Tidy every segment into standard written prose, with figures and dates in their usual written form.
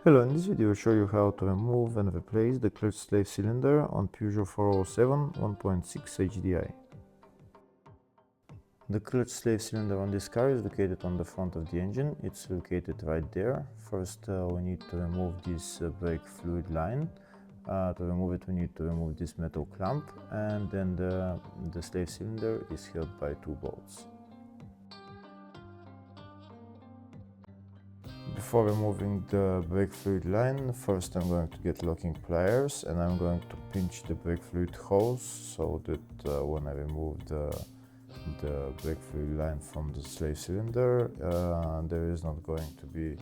Hello, in this video I'll show you how to remove and replace the clutch slave cylinder on Peugeot 407 1.6 HDI. The clutch slave cylinder on this car is located on the front of the engine. It's located right there. First we need to remove this brake fluid line. To remove it we need to remove this metal clamp, and then the slave cylinder is held by two bolts. Before removing the brake fluid line, first I'm going to get locking pliers and I'm going to pinch the brake fluid hose so that when I remove the brake fluid line from the slave cylinder, there is not going to be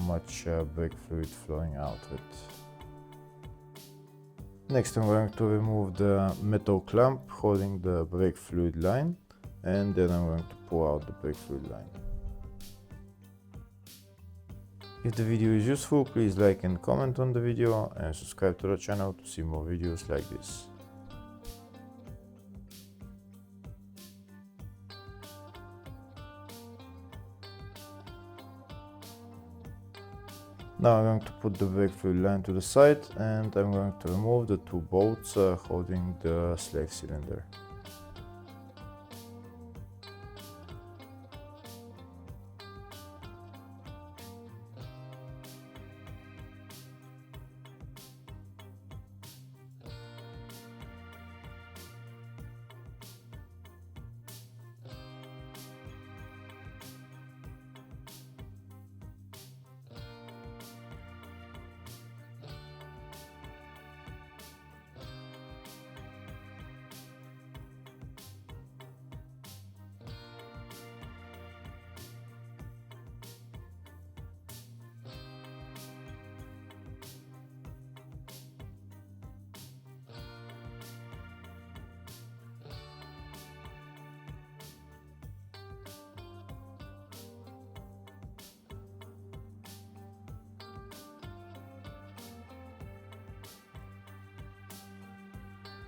much brake fluid flowing out of it. Next I'm going to remove the metal clamp holding the brake fluid line, and then I'm going to pull out the brake fluid line. If the video is useful, please like and comment on the video and subscribe to the channel to see more videos like this. Now I'm going to put the brake fluid line to the side and I'm going to remove the two bolts holding the slave cylinder.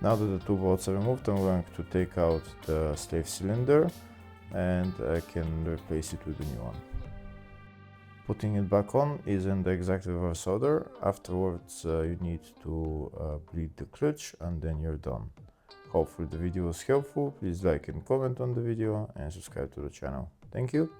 Now that the two bolts are removed, I'm going to take out the slave cylinder and I can replace it with a new one. Putting it back on is in the exact reverse order. Afterwards you need to bleed the clutch and then you're done. Hopefully the video was helpful. Please like and comment on the video and subscribe to the channel. Thank you.